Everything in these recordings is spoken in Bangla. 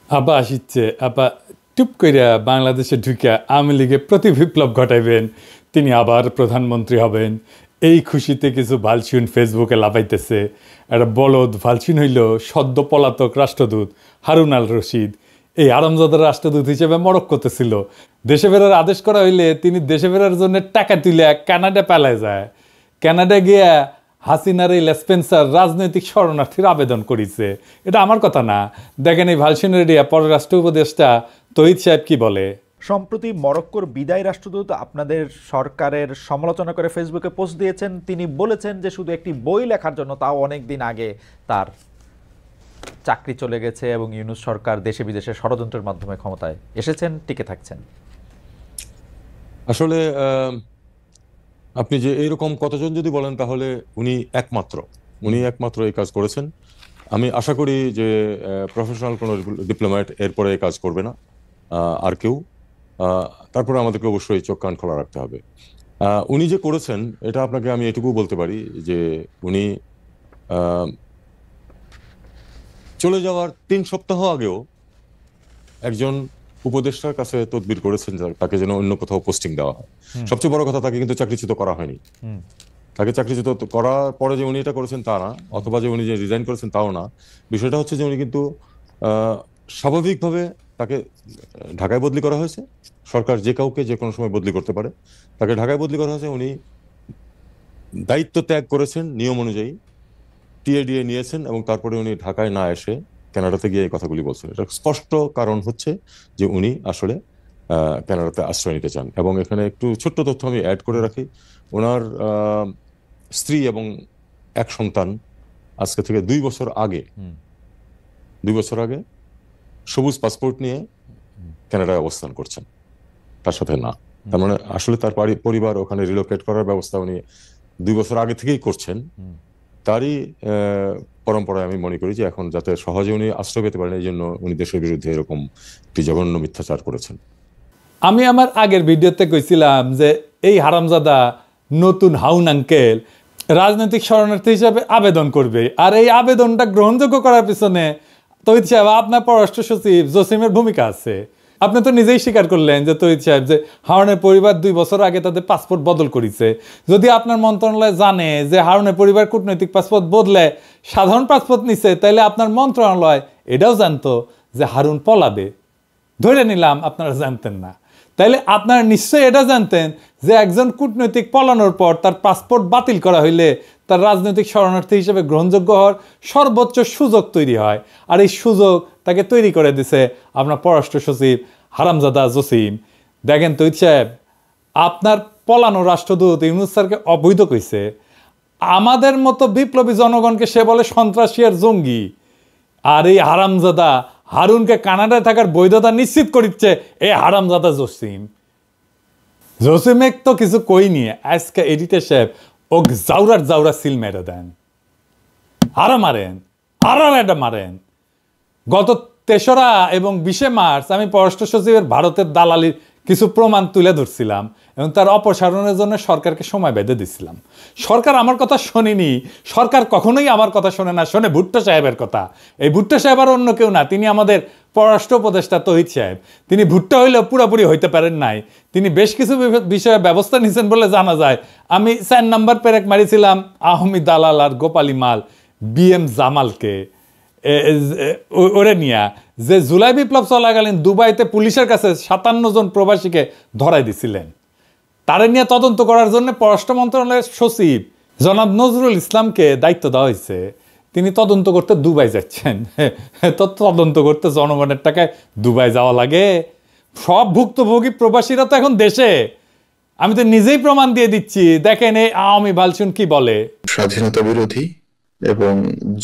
আবার আসিচ্ছে আবার টুপ কইরা বাংলাদেশে ঢুকে আওয়ামী লীগে প্রতি বিপ্লব ঘটাইবেন, তিনি আবার প্রধানমন্ত্রী হবেন। এই খুশিতে কিছু ভালসিন ফেসবুকে লাফাইতেছে। একটা বলদ ভালসিন হইল সদ্য পলাতক রাষ্ট্রদূত হারুন আল রশিদ। এই আরামজাদার রাষ্ট্রদূত হিসেবে মরক্কোতে ছিল। দেশে ফেরার আদেশ করা হইলে তিনি দেশে ফেরার জন্য টাকা তুলে কানাডা পালায় যায়। কানাডা গিয়া হাসিনার এই লেসপেন্সার রাজনৈতিক শরণার্থীর আবেদন করেছে। এটা আমার কথা না, দেখেন এই ভালসিনেরিয়া পররাষ্ট্র উপদেষ্টা তহিদ সাহেব কি বলে। সম্প্রতি মরক্কোর বিদায়ী রাষ্ট্রদূত আপনাদের সরকারের সমালোচনা করে ফেসবুকে পোস্ট দিয়েছেন। তিনি বলেছেন যে শুধু একটি বই লেখার জন্য, তাও অনেক দিন আগে, তার চাকরি চলে গেছে এবং ইউনূস সরকার দেশে বিদেশে ষড়যন্ত্রের মাধ্যমে ক্ষমতায় এসেছেন, টিকে থাকছেন। আসলে আপনি যে এইরকম কতজন যদি বলেন তাহলে উনি একমাত্র এই কাজ করেছেন। আমি আশা করি যে প্রফেশনাল কোনো ডিপ্লোম্যাট এরপরে এই কাজ করবে না আর কেউ। তারপরে আমাদেরকে অবশ্যই চোখ কান খোলা রাখতে হবে। উনি যে করেছেন এটা আপনাকে আমি এটুকু বলতে পারি যে উনি চলে যাওয়ার 3 সপ্তাহ আগেও একজন উপদেষ্টার কাছে তদবির করেছেন তাকে যেন অন্য কোথাও পোস্টিং দেওয়া হয়। সবচেয়ে বড় কথা, তাকে কিন্তু চাকরিচ্যুত করা হয়নি। তাকে চাকরিচ্যুত করার পরে যে উনি এটা করেছেন তা না, অথবা যে উনি যে রিজাইন করেছেন তাও না। বিষয়টা হচ্ছে যে উনি কিন্তু স্বাভাবিকভাবে তাকে ঢাকায় বদলি করা হয়েছে। সরকার যে কাউকে যে কোনো সময় বদলি করতে পারে, তাকে ঢাকায় বদলি করা হয়েছে। উনি দায়িত্ব ত্যাগ করেছেন নিয়ম অনুযায়ী, টিএডিএ নিয়েছেন এবং তারপরে উনি ঢাকায় না এসে কানাডাতে গিয়ে এই কথাগুলি বলছেন। এটা স্পষ্ট কারণ হচ্ছে যে উনি আসলে কানাডাতে আশ্রয় নিতে চান। এবং এখানে একটু ছোট্ট তথ্য আমি অ্যাড করে রাখি। ওনার স্ত্রী এবং এক সন্তান আজকে থেকে 2 বছর আগে সবুজ পাসপোর্ট নিয়ে কানাডায় অবস্থান করছেন, তার সাথে না। তার মানে আসলে তার পরিবার ওখানে রিলোকেট করার ব্যবস্থা উনি 2 বছর আগে থেকেই করছেন। তারই পরম্পরায় আমি মনে করি যে এখন যাতে সহজে উনি আশ্রয় পেতে পারেন, এই জন্য উনি দেশের বিরুদ্ধে এরকম একটি জঘন্য মিথ্যাচার করেছেন। আমি আমার আগের ভিডিওতে কইছিলাম যে এই হারামজাদা নতুন হাউন আঙ্কেল রাজনৈতিক শরণার্থী হিসাবে আবেদন করবে, আর এই আবেদনটা গ্রহণযোগ্য করার পিছনে তহিদ সাহেব আপনার পররাষ্ট্র সচিব জসিমের ভূমিকা আছে। আপনি তো নিজেই স্বীকার করলেন যে তহিদ সাহেব যে হারুনের পরিবার 2 বছর আগে তাদের পাসপোর্ট বদল করেছে। যদি আপনার মন্ত্রণালয় জানে যে হারুনের পরিবার কূটনৈতিক পাসপোর্ট বদলে সাধারণ পাসপোর্ট নিছে, তাইলে আপনার মন্ত্রণালয় এটাও জানতো যে হারুন পলাবে। ধরে নিলাম আপনারা জানতেন না, তাইলে আপনারা নিশ্চয়ই এটা জানতেন যে একজন কূটনৈতিক পলানোর পর তার পাসপোর্ট বাতিল করা হইলে তার রাজনৈতিক শরণার্থী হিসেবে গ্রহণযোগ্য হওয়ার সর্বোচ্চ সুযোগ তৈরি হয়। আর এই সুযোগ তাকে তৈরি করে দিছে আপনার পররাষ্ট্র সচিব হারামজাদা জসিম। দেখেন তহিদ সাহেব, আপনার পলানো রাষ্ট্রদূত ইউনূস স্যারকে অবৈধ কইছে। আমাদের মতো বিপ্লবী জনগণকে সে বলে সন্ত্রাসী আর জঙ্গি। আর এই হারামজাদা হারুনকে কানাডায় থাকার বৈধতা নিশ্চিত করিচ্ছে এই হারামজাদা জসিমে তো কিছু কই নিয়ে আজকে এডিটর সাহেব ও জাউরা সিল মেরে দেন, আরো মারেন, আরো এটা মারেন। গত 3রা এবং 20শে মার্চ আমি পররাষ্ট্র সচিবের ভারতের দালালির কিছু প্রমাণ তুলে ধরছিলাম এবং তার অপসারণের জন্য সরকারকে সময় বেঁধে দিচ্ছিলাম। সরকার আমার কথা শোনেনি। সরকার কখনোই আমার কথা শোনে না, শোনে ভুট্টো সাহেবের কথা। এই ভুট্টো সাহেব আর অন্য কেউ না, তিনি আমাদের পররাষ্ট্র উপদেষ্টা তহিদ সাহেব। তিনি ভুট্টো হইলেও পুরোপুরি হইতে পারেন নাই। তিনি বেশ কিছু বিষয়ে ব্যবস্থা নিয়েছেন বলে জানা যায়। আমি 4 নম্বর পেরেক মারিছিলাম আহমি দালাল আর গোপালী মাল BM জামালকে ওরে নিয়া, যে জুলাই বিপ্লব চলাকালীন দুবাইতে পুলিশের কাছে 57 জন প্রবাসীকে ধরাই দিছিলেন। তারে নিয়ে তদন্ত করার জন্য পররাষ্ট্র মন্ত্রণালয়ের সচিব জনাব নজরুল ইসলামকে দায়িত্ব দেওয়া হয়েছে। তিনি তদন্ত করতে দুবাই যাচ্ছেন। তো তদন্ত করতে জনগণের টাকায় দুবাই যাওয়া লাগে? সব ভুক্তভোগী প্রবাসীরা তো এখন দেশে। আমি তো নিজেই প্রমাণ দিয়ে দিচ্ছি। দেখেন এই আওয়ামী ভালসুন কি বলে। স্বাধীনতা বিরোধী এবং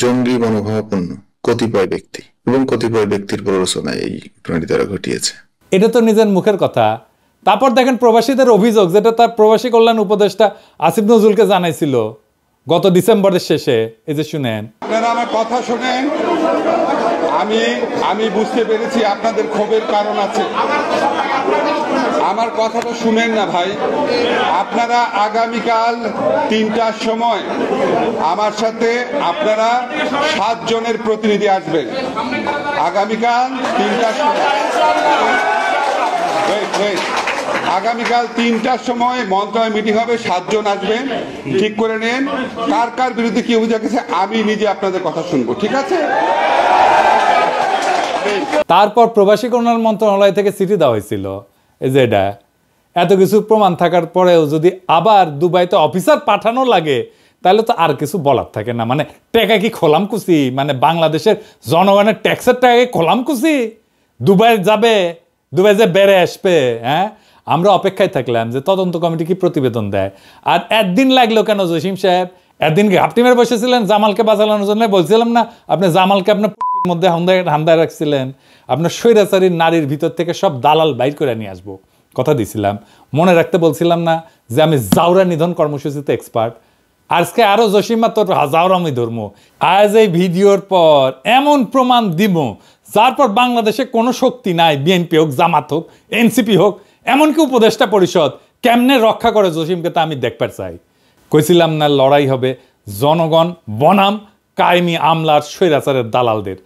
জঙ্গি মনোভাবাপন্ন কতিপয় ব্যক্তি এবং কতিপয় ব্যক্তির প্ররোচনায় এই ঘটনাটি তারা ঘটিয়েছে। এটা তো নিজের মুখের কথা। তারপর দেখেন প্রবাসীদের অভিযোগ, যেটা তার প্রবাসী কল্যাণ উপদেষ্টা আসিফ নজরুলকে জানাইছিল গত ডিসেম্বরের শেষে। এই যে শুনেন, আপনারা আমার কথা শুনেন। আমি বুঝতে পেরেছি আপনাদের ক্ষোভের কারণ আছে। আমার কথাটা শুনেন না ভাই। আপনারা আগামীকাল 3টার সময় আমার সাথে আপনারা 7 জনের প্রতিনিধি আসবেন। আগামীকাল 3টার সময়, আগামীকাল 3টার সময় মন্ত্রণালয় মিটিং হবে, 7 জন আসবেন। ঠিক করে নেন কার কার বিরুদ্ধে কি অভিযোগ আছে, আমি নিজে আপনাদের কথা শুনবো, ঠিক আছে? তারপর প্রবাসী কল্যাণ মন্ত্রণালয় থেকে চিঠি দেওয়া হয়েছিল, এই যে এটা এত কিছু প্রমাণ থাকার পরেও যদি আবার দুবাইতে অফিসার পাঠানো লাগে তাহলে তো আর কিছু বলার থাকে না। মানে টাকা কি খোলাম কুচি, মানে বাংলাদেশের জনগণের ট্যাক্সের টাকা কি খোলাম কুচি? দুবাই যাবে, দুবাই যে বেড়ে আসবে। হ্যাঁ, আমরা অপেক্ষায় থাকলাম যে তদন্ত কমিটি কি প্রতিবেদন দেয়। আর একদিন লাগলো কেন জসিম সাহেব? একদিন ঘাপটি মেরে বসেছিলেন জামালকে বাঁচানোর জন্য। বলছিলাম না আপনি জামালকে আপনার মধ্যে হান্দায় রাখছিলেন, আপনার স্বৈরাচারী নারীর ভিতর থেকে সব দালাল বাইর করে নিয়ে আসবো, কথা দিছিলাম। মনে রাখতে বলছিলাম না যে আমি জাউরা নিধন কর্মসূচিতে এক্সপার্ট। আজকে আরো জসিমা তোর জাউরামি ধর্ম। আজ এই ভিডিওর পর এমন প্রমাণ দিব যার পর বাংলাদেশে কোনো শক্তি নাই, বিএনপি হোক, জামাত হোক, এনসিপি হোক, এমনকি উপদেষ্টা পরিষদ কেমনে রক্ষা করে জসিমকে তা আমি দেখবার চাই। কইছিলাম না লড়াই হবে জনগণ বনাম কায়েমি আমলার স্বৈরাচারের দালালদের।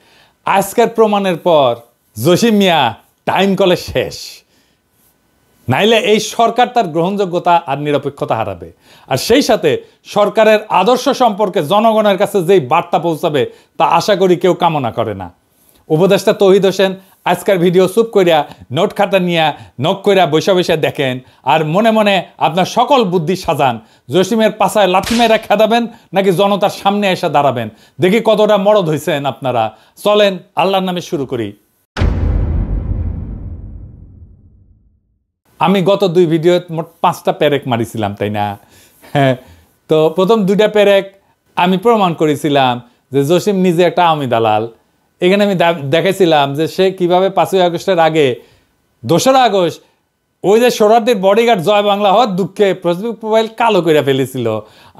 আজকের প্রমাণের পর জসিম মিয়া টাইম কলে শেষ, নাইলে এই সরকার তার গ্রহণযোগ্যতা আর নিরপেক্ষতা হারাবে। আর সেই সাথে সরকারের আদর্শ সম্পর্কে জনগণের কাছে যেই বার্তা পৌঁছাবে তা আশা করি কেউ কামনা করে না। উপদেষ্টা তৌহিদ হোসেন আজকের ভিডিও চুপ করিয়া নোট খাতা নিয়ে নখ কইরা বৈশা বৈশা দেখেন আর মনে মনে আপনার সকল বুদ্ধি সাজান। জসিমের পাশায় লাথি মেয়েরা খেদাবেন নাকি জনতার সামনে এসে দাঁড়াবেন, দেখি কতটা মরদ হয়েছেন আপনারা। চলেন আল্লাহর নামে শুরু করি। আমি গত 2 ভিডিও মোট 5টা প্যারেক মারিছিলাম, তাই না? হ্যাঁ, তো প্রথম 2টা প্যারেক আমি প্রমাণ করেছিলাম যে জসিম নিজে একটা আওয়ামী দালাল। এখানে আমি দেখেছিলাম যে সে কিভাবে 5ই আগস্টের আগে 2রা আগস্ট ওই যে শরণার্থীর বডিগার্ড জয় বাংলা হওয়ার দুঃখে ফেসবুক প্রোফাইল কালো করে ফেলেছিল।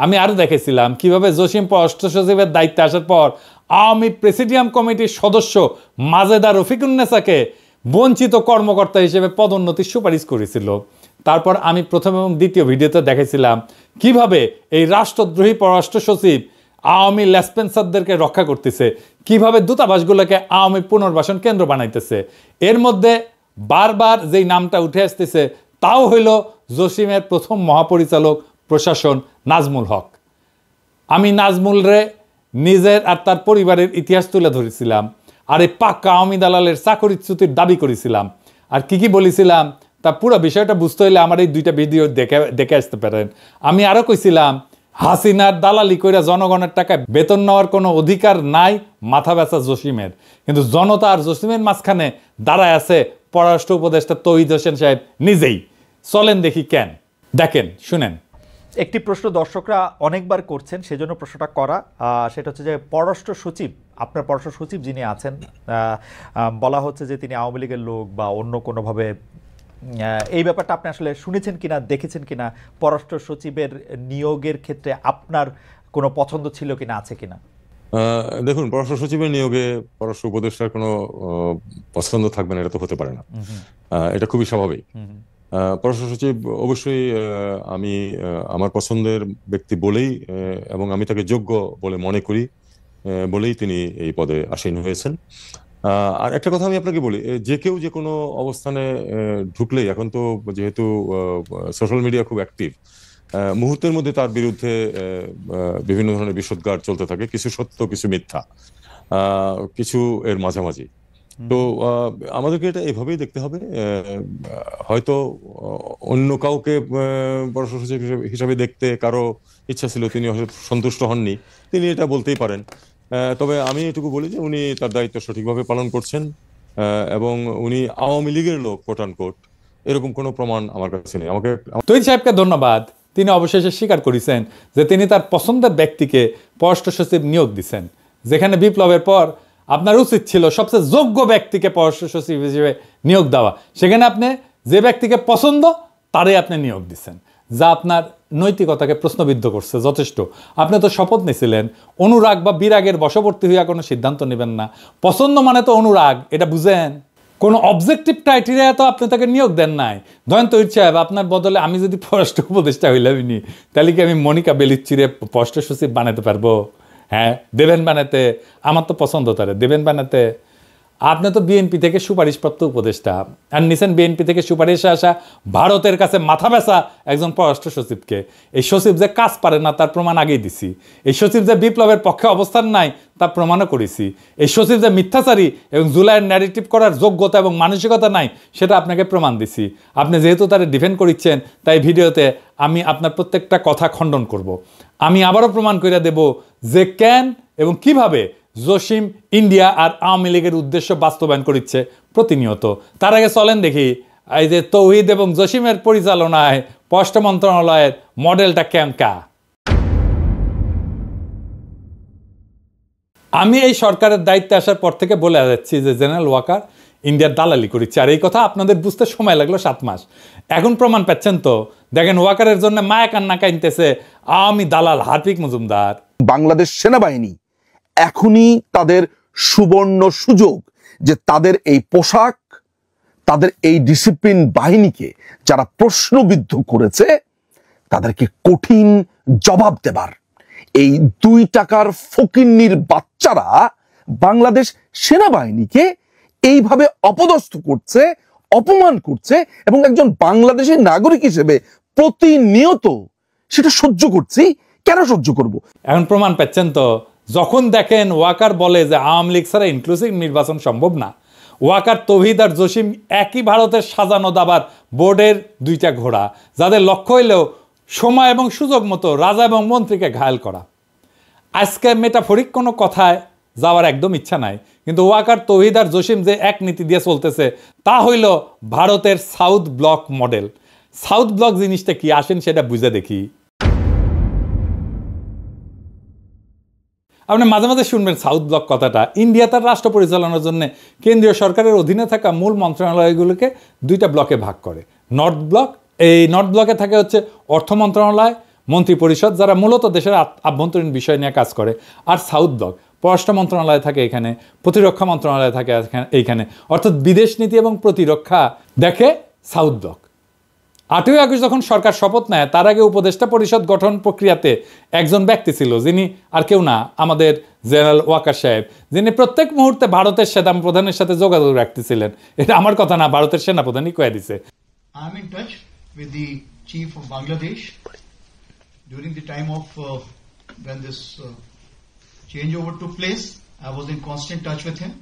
আমি আরও দেখেছিলাম কিভাবে জসিম পররাষ্ট্র সচিবের দায়িত্বে আসার পর আওয়ামী প্রেসিডিয়াম কমিটির সদস্য মাজেদা রফিকুন্নেসাকে বঞ্চিত কর্মকর্তা হিসেবে পদোন্নতির সুপারিশ করেছিল। তারপর আমি প্রথম এবং দ্বিতীয় ভিডিওতে দেখেছিলাম কিভাবে এই রাষ্ট্রদ্রোহী পররাষ্ট্র সচিব আওয়ামী লেসপেন্সারদেরকে রক্ষা করতেছে, কিভাবে দূতাবাসগুলোকে আওয়ামী পুনর্বাসন কেন্দ্র বানাইতেছে। এর মধ্যে বারবার যেই নামটা উঠে আসতেছে তাও হইল জসিমের প্রথম মহাপরিচালক প্রশাসন নাজমুল হক। আমি নাজমুলরে নিজের আর তার পরিবারের ইতিহাস তুলে ধরেছিলাম, আর এই পাক্কা আওয়ামী দালালের চাকরিচ্যুতির দাবি করেছিলাম। আর কি বলেছিলাম তা পুরো বিষয়টা বুঝতে হইলে আমার এই 2টা ভিডিও দেখে আসতে পারেন। আমি আরও কইছিলাম হাসিনার দালালি কইরা জনগণের টাকায় বেতন নেওয়ার কোনো অধিকার নাই মাথা ব্যথা জসিমের, কিন্তু জনতা আর জসিমের মাঝখানে দাঁড়ায় আছে পররাষ্ট্র উপদেষ্টা তৌহিদ হোসেন সাহেব নিজেই। চলেন দেখি কেন, দেখেন শুনেন। একটি প্রশ্ন দর্শকরা অনেকবার করছেন, সেজন্য প্রশ্নটা করা, সেটা হচ্ছে যে পররাষ্ট্র সচিব, আপনার পররাষ্ট্র সচিব যিনি আছেন, বলা হচ্ছে যে তিনি আওয়ামী লীগের লোক বা অন্য কোনোভাবে, এই ব্যাপারটা আপনি আসলে শুনেছেন কিনা, দেখেছেন কিনা? পররাষ্ট্র সচিবের নিয়োগের ক্ষেত্রে আপনার কোনো পছন্দ ছিল কিনা, আছে কিনা? দেখুন, পররাষ্ট্র সচিবের নিয়োগে পররাষ্ট্র উপদেষ্টার কোনো পছন্দ থাকবে না, এটা তো হতে পারে না। এটা খুবই স্বাভাবিক। পররাষ্ট্র সচিব অবশ্যই আমি আমার পছন্দের ব্যক্তি বলেই এবং আমি তাকে যোগ্য বলে মনে করি বলেই তিনি এই পদে আসীন হয়েছেন। আর একটা কথা আমি আপনাকে বলি, যে কেউ যে কোনো অবস্থানে ঢুকলেই, এখন তো যেহেতু সোশ্যাল মিডিয়া খুব অ্যাক্টিভ, মুহূর্তের মধ্যে তার বিরুদ্ধে বিভিন্ন ধরনের বিষোদ্গার চলতে থাকে, কিছু সত্য কিছু মিথ্যা, কিছু এর মাঝামাঝি। তো আমাদেরকে এটা এভাবেই দেখতে হবে। হয়তো অন্য কাউকে পররাষ্ট্র সচিব হিসাবে দেখতে কারো ইচ্ছা ছিল, তিনি হয়তো সন্তুষ্ট হননি, তিনি এটা বলতেই পারেন। তবে আমি এটুকু বলি যে উনি তার দায়িত্ব সঠিকভাবে পালন করছেন এবং উনি আওয়ামী লীগের লোক কোট অ্যান্ড কোট, এরকম কোনো প্রমাণ আমার কাছে নেই। আমাকে তৌহিদ সাহেবকে ধন্যবাদ, তিনি অবশেষে স্বীকার করেছেন যে তিনি তার পছন্দের ব্যক্তিকে পররাষ্ট্র সচিব নিয়োগ দিচ্ছেন, যেখানে বিপ্লবের পর আপনার উচিত ছিল সবচেয়ে যোগ্য ব্যক্তিকে পররাষ্ট্র সচিব হিসেবে নিয়োগ দেওয়া। সেখানে আপনি যে ব্যক্তিকে পছন্দ তারই আপনি নিয়োগ দিচ্ছেন, যা আপনার নৈতিকতাকে প্রশ্নবিদ্ধ করছে যথেষ্ট। আপনি তো শপথ নিয়েছিলেন অনুরাগ বা বিরাগের বশবর্তী হইয়া কোনো সিদ্ধান্ত নেবেন না। পছন্দ মানে তো অনুরাগ, এটা বুঝেন। কোনো অবজেক্টিভ ক্রাইটেরিয়া তো আপনি তাকে নিয়োগ দেন নাই। ধরেন তৈরি সাহেব, আপনার বদলে আমি যদি পররাষ্ট্র উপদেষ্টা হইলামই, তাহলে কি আমি মনিকা বেলিচ্চিরে পররাষ্ট্র সচিব বানাতে পারবো? হ্যাঁ, দেবেন বানাতে? আমার তো পছন্দ তারে, দেবেন বানাতে। আপনি তো বিএনপি থেকে সুপারিশপ্রাপ্ত উপদেষ্টা, আর নিছেন বিএনপি থেকে সুপারিশে আসা ভারতের কাছে মাথা ব্যথা একজন পররাষ্ট্র সচিবকে। এই সচিব যে কাজ পারে না তার প্রমাণ আগেই দিছি। এই সচিব যে বিপ্লবের পক্ষে অবস্থান নাই তার প্রমাণও করেছি। এই সচিব যে মিথ্যাচারী এবং জুলাইয়ের ন্যারেটিভ করার যোগ্যতা এবং মানসিকতা নাই সেটা আপনাকে প্রমাণ দিছি। আপনি যেহেতু তারা ডিফেন্ড করিচ্ছেন, তাই ভিডিওতে আমি আপনার প্রত্যেকটা কথা খণ্ডন করব। আমি আবারও প্রমাণ করে দেব যে কেন এবং কিভাবে জসিম ইন্ডিয়া আর আওয়ামী লীগের উদ্দেশ্য বাস্তবায়ন করছে প্রতিনিয়ত। তার আগে চলেন দেখি এই যে তৌহিদ এবং জসিমের পরিচালনায় পররাষ্ট্র মন্ত্রণালয়ের মডেলটা কেমকা। আমি এই সরকারের দায়িত্বে আসার পর থেকে বলে যাচ্ছি যে জেনারেল ওয়াকার ইন্ডিয়ার দালালি করেছে, আর এই কথা আপনাদের বুঝতে সময় লাগলো 7 মাস। এখন প্রমাণ পাচ্ছেন তো, দেখেন ওয়াকারের জন্য মায়া কান্না কাইনতেছে আওয়ামী দালাল হার্পিক মজুমদার। বাংলাদেশ সেনাবাহিনী এখনই তাদের সুবর্ণ সুযোগ যে তাদের এই পোশাক, তাদের এই ডিসিপ্লিন বাহিনীকে যারা প্রশ্নবিদ্ধ করেছে তাদেরকে কঠিন জবাব দেবার। এই 2 টাকার ফকিন্নির বাচ্চারা বাংলাদেশ সেনাবাহিনীকে এইভাবে অপদস্থ করছে, অপমান করছে, এবং একজন বাংলাদেশের নাগরিক হিসেবে প্রতিনিয়ত সেটা সহ্য করছি। কেন সহ্য করব? এখন প্রমাণ পাচ্ছেন তো, যখন দেখেন ওয়াকার বলে যে আওয়ামী লীগ ছাড়া ইনক্লুসিভ নির্বাচন সম্ভব না, ওয়াকার, তৌহিদ আর জসিম একই ভারতের সাজানো দাবার বোর্ডের 2টা ঘোড়া, যাদের লক্ষ্য হইলেও সময় এবং সুযোগ মতো রাজা এবং মন্ত্রীকে ঘায়াল করা। আজকে মেটাফরিক কোনো কথায় যাওয়ার একদম ইচ্ছা নাই, কিন্তু ওয়াকার, তৌহিদ আর জসিম যে এক নীতি দিয়ে চলতেছে তা হইল ভারতের south block model. South block জিনিসটা কি আসেন সেটা বুঝে দেখি। আপনি মাঝে মাঝে শুনবেন সাউথ ব্লক কথাটা। ইন্ডিয়া তার রাষ্ট্র পরিচালনার জন্য কেন্দ্রীয় সরকারের অধীনে থাকা মূল মন্ত্রণালয়গুলোকে 2টা ব্লকে ভাগ করে। নর্থ ব্লক, এই নর্থ ব্লকে থাকে হচ্ছে অর্থ মন্ত্রণালয়, মন্ত্রী পরিষদ, যারা মূলত দেশের আভ্যন্তরীণ বিষয় নিয়ে কাজ করে। আর সাউথ ব্লক, পররাষ্ট্র মন্ত্রণালয় থাকে এখানে, প্রতিরক্ষা মন্ত্রণালয় থাকে এইখানে, অর্থাৎ বিদেশ নীতি এবং প্রতিরক্ষা দেখে সাউথ ব্লক। 8ই আগস্ট যখন সরকার শপথ নেয় তার আগে উপদেষ্টা পরিষদ গঠন প্রক্রিয়াতে একজন ব্যক্তি ছিল, যিনি আর কেউ না, আমাদের জেনারেল ওয়াকার সাহেব, যিনি প্রত্যেক মুহূর্তে ভারতের সেনা প্রধানের সাথে যোগাযোগ রাখতেছিলেন। এটা আমার কথা না, ভারতের সেনাপ্রধানই কয়ে দিছে। I am in touch with the chief of Bangladesh during the time of when this changeover took place. I was in constant touch with him,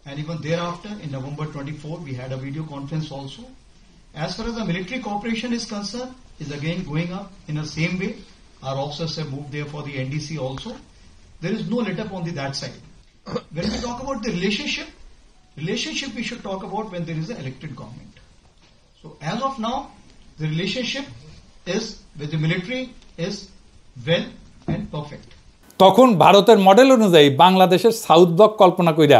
and even thereafter in November 24 we had a video conference also. As far as the military cooperation is concerned, is again going up in the same way. Our officers have moved there for the NDC also. There is no let up on that side. When we talk about the relationship we should talk about when there is an elected government. So as of now, the relationship is with the military is well and perfect. তখন ভারতের মডেল অনুযায়ী বাংলাদেশের সাউথ ব্লক কল্পনা কইরা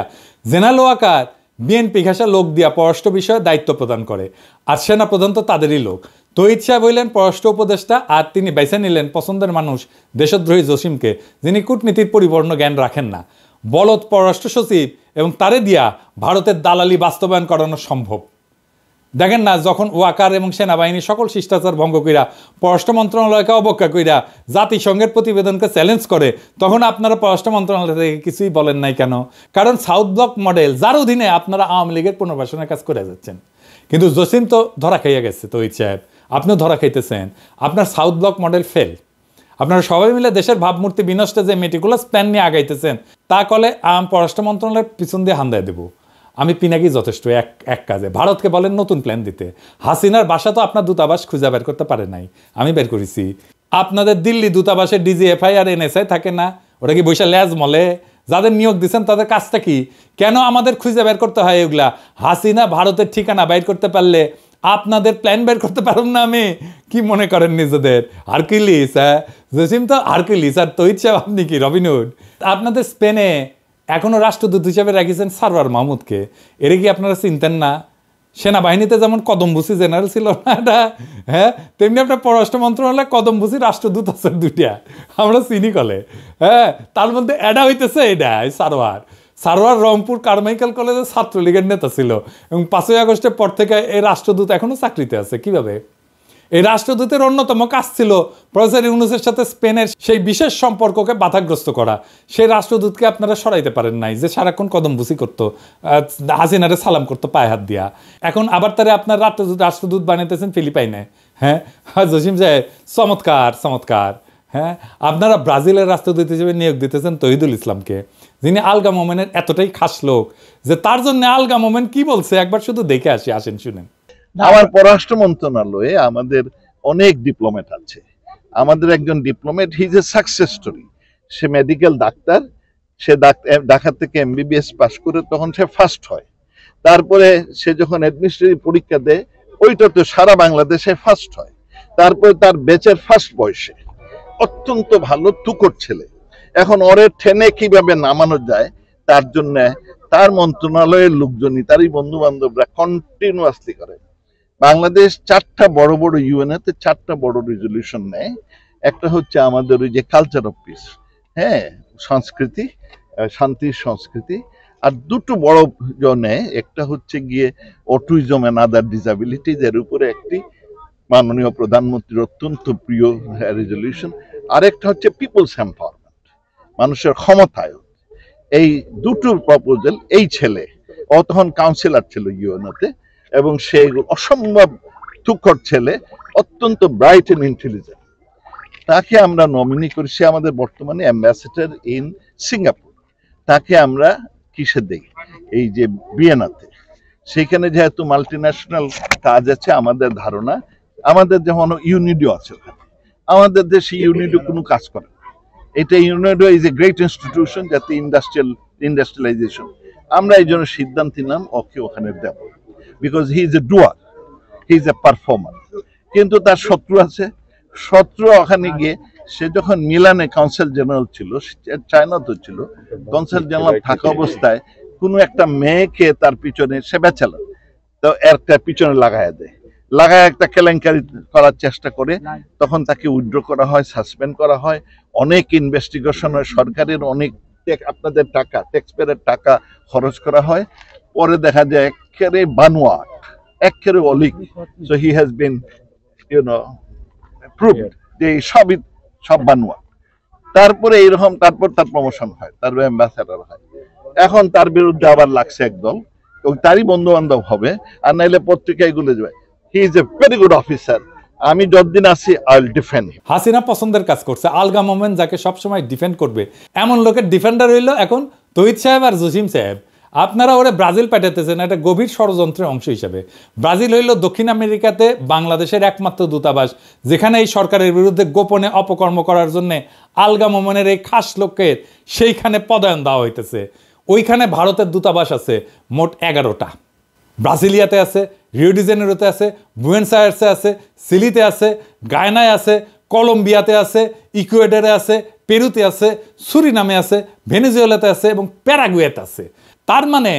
জেনারেল ওয়াকার বিএনপি ঘাসা লোক দিয়া পররাষ্ট্র বিষয়ে দায়িত্ব প্রদান করে, আর সেনাপ্রধান তো তাদেরই লোক। তৌহিদ সাহেব হইলেন পররাষ্ট্র উপদেষ্টা, আর তিনি বেছে নিলেন পছন্দের মানুষ দেশদ্রোহী জসিমকে, যিনি কূটনীতির পরিপূর্ণ জ্ঞান রাখেন না। বলদ পররাষ্ট্র সচিব এবং তারে দিয়া ভারতের দালালি বাস্তবায়ন করানো সম্ভব। দেখেন না, যখন ওয়াকার এবং সেনাবাহিনী সকল শিষ্টাচার ভঙ্গ কইরা পররাষ্ট্র মন্ত্রণালয়কে অবজ্ঞা কইরা জাতিসংঘের প্রতিবেদনকে চ্যালেঞ্জ করে, তখন আপনারা পররাষ্ট্র মন্ত্রণালয় থেকে কিছুই বলেন নাই কেন? কারণ সাউথ ব্লক মডেল, যার অধীনে আপনারা আওয়ামী লীগের পুনর্বাসনের কাজ করে যাচ্ছেন। কিন্তু জসিম তো ধরা খাইয়া গেছে, তৌহিদ সাহেব আপনিও ধরা খাইতেছেন। আপনার সাউথ ব্লক মডেল ফেল। আপনারা সবাই মিলে দেশের ভাবমূর্তি বিনষ্টে যে মেটিকুলাস প্ল্যান নিয়ে আগাইতেছেন, তা কলে পররাষ্ট্র মন্ত্রণালয়ের পিছন দিয়ে হান্দায় দেবো। আমি পিনাকি যথেষ্ট এক কাজে। ভারতকে বলেন নতুন প্ল্যান দিতে। হাসিনার বাসা তো আপনার দূতাবাস খুঁজে বের করতে পারে নাই, আমি বের করেছি। আপনাদের দিল্লি দূতাবাসে ডিজিএফআই আর এনএসআই থাকে না, ওটা কি বৈশা ল্যাজ মলে? যাদের নিয়োগ দিচ্ছেন তাদের কাজটা কি? কেন আমাদের খুঁজে বের করতে হয় এগুলা? হাসিনা ভারতের ঠিকানা বাইর করতে পারলে আপনাদের প্ল্যান বের করতে পারুন না? আমি কি মনে করেন নিজেদের হারকিউলিস? হ্যাঁ, জসিম তো হারকিউলিস, আর তৌহিদ সাহেব আপনি কি রবিনহুড? আপনাদের স্পেনে এখনো রাষ্ট্রদূত হিসেবে রাখিয়েছেন সারওয়ার মাহমুদকে। এর কি আপনারা চিনতেন না? সেনাবাহিনীতে যেমন কদমবুসি জেনারেল ছিল না এটা, হ্যাঁ, তেমনি আপনার পররাষ্ট্র মন্ত্রণালয়ে কদমবুসি রাষ্ট্রদূত আছে 2টা, আমরা চিনি কলে। হ্যাঁ, তার মধ্যে এডা হইতেছে এটা সারওয়ার। সারোয়ার রংপুর কারমাইকেল কলেজের ছাত্রলীগের নেতা ছিল এবং 5ই আগস্টের পর থেকে এই রাষ্ট্রদূত এখনো চাকরিতে আছে। কিভাবে? এই রাষ্ট্রদূতের অন্যতম কাজ ছিল প্রফেসর ইউনূসের সাথে স্পেনের সেই বিশেষ সম্পর্ককে বাধাগ্রস্ত করা। সেই রাষ্ট্রদূতকে আপনারা সরাইতে পারেন নাই, যে সারাক্ষণ কদমবুসি করতো, হাসিনারে সালাম করতো পায়ে হাত দিয়া। এখন আবার তারা আপনার রাষ্ট্রদূত বানাইতেছেন ফিলিপাইনে। হ্যাঁ জসিম সাহেব, চমৎকার চমৎকার। হ্যাঁ, আপনারা ব্রাজিলের রাষ্ট্রদূত হিসেবে নিয়োগ দিতেছেন তহিদুল ইসলামকে, যিনি আলগা মোমেনের এতটাই খাস লোক যে তার জন্য আলগা মোমেন কি বলছে একবার শুধু দেখে আসি, আসেন শুনেন। আমার পররাষ্ট্র মন্ত্রণালয়ে আমাদের অনেক ডিপ্লোমেট আছে। আমাদের একজন diplomat, he is a success story. সে মেডিকেল ডাক্তার, সে ঢাকা থেকে MBBS পাস করে তখন সে ফার্স্ট হয়। তারপরে সে যখন অ্যাডমিনিস্ট্রেটিভ পরীক্ষা দেয় ওইটাতে সারা বাংলাদেশে ফার্স্ট হয়। তারপরে তার ব্যাচের ফার্স্ট বয়সে, অত্যন্ত ভালো তুকর ছেলে। এখন ওরে ঠেনে কিভাবে নামানো যায় তার জন্য তার মন্ত্রণালয়ের লোকজনই, তারই বন্ধু বান্ধবরা কন্টিনিউয়াসলি করে। বাংলাদেশ 4টা বড় বড় ইউএনএতে 4টা বড় রেজলিউশন নেয়। একটা হচ্ছে আমাদের ওই যে কালচার অফ পিস, হ্যাঁ, সংস্কৃতি, শান্তির সংস্কৃতি। আর দুটো বড় জনে, একটা হচ্ছে গিয়ে অটিজম এন্ড আদার ডিসাবিলিটিজ, এর উপরে একটি মাননীয় প্রধানমন্ত্রীর অত্যন্ত প্রিয় রেজলিউশন। আরেকটা হচ্ছে পিপলস এম্পাওয়ারমেন্ট, মানুষের ক্ষমতায়ন। এই দুটো প্রপোজাল, এই ছেলে, ও তখন কাউন্সিলর ছিল ইউএনওতে, এবং সে অসম্ভব তুখর ছেলে, অত্যন্ত ব্রাইট এন্ড ইন্টেলিজেন্ট। তাকে আমরা নমিনি করি। সে আমাদের বর্তমানে অ্যাম্বাসেডর ইন সিঙ্গাপুর। তাকে আমরা কিসে দেই? এই যে ভিয়েনাতে। সেখানে যেহেতু মাল্টিন্যাশনাল কাজ আছে, আমাদের ধারণা, আমাদের যেমন ইউনিডো আছে ওখানে, আমাদের দেশে ইউনিডো কোনো কাজ করে না। এটা UNIDO is a great institution, যাতে ইন্ডাস্ট্রিয়ালাইজেশন। আমরা এই জন্য সিদ্ধান্ত নিলাম ওকে ওখানে দেব, because he is a doer, he is a performer. কিন্তু তার শত্রু আছে। শত্রু ওখানে গিয়ে, সে যখন মিলানে কাউন্সিল জেনারেল ছিল, চায়নাতে ছিল, কাউন্সিল জেনারেল থাকা অবস্থায় কোনো একটা মেয়েকে তার পিছনে, সে ব্যাচেলর, তো একটা পিছনে লাগায় দেয়, লাগায় একটা কেলেঙ্কারি করার চেষ্টা করে। তখন তাকে উইথড্র করা হয়, সাসপেন্ড করা হয়, অনেক ইনভেস্টিগেশন হয়, সরকারের অনেক আপনাদের টাকা, ট্যাক্সপেয়ারের টাকা খরচ করা হয়। পরে দেখা যায় একেবারে বানোয়াট, একেবারে অলিক। So he has been proved যে সব বানোয়াট। তারপরে এইরকম, তারপর তার প্রমোশন হয়, তার অ্যাম্বাসেডর হয়। এখন তার বিরুদ্ধে আবার লাগছে একদল, তারই বন্ধু বান্ধব হবে, আর নাইলে পত্রিকায় গুলো যাবে। হি is a very good officer. আমি যতদিন আছি আই উইল ডিফেন্ড। হাসিনা পছন্দের কাজ করছে। আলগা মোমেন যাকে সবসময় ডিফেন্ড করবে, এমন লোকের ডিফেন্ডার হইল এখন তহিদ সাহেব আর জসিম সাহেব। আপনারা ওরে ব্রাজিল পাঠাতেছেন একটা গভীর ষড়যন্ত্রের অংশ হিসেবে। ব্রাজিল হইল দক্ষিণ আমেরিকাতে বাংলাদেশের একমাত্র দূতাবাস, যেখানে এই সরকারের বিরুদ্ধে গোপনে অপকর্ম করার জন্য আলগা মোমেনের এই খাস লোকের সেইখানে পদায়ন দেওয়া হইতেছে। ওইখানে ভারতের দূতাবাস আছে মোট 11টা। ব্রাজিলিয়াতে আছে, রিও ডি জেনেরোতে আছে, বুয়েন্স আয়ার্সে আছে, সিলিতে আছে, গায়নায় আছে, কলম্বিয়াতে আছে, ইকুয়েডরে আছে, পেরুতে আছে, সুরিনামে আছে, ভেনেজুয়েলাতে আছে এবং প্যারাগুয়েতে আছে। তার মানে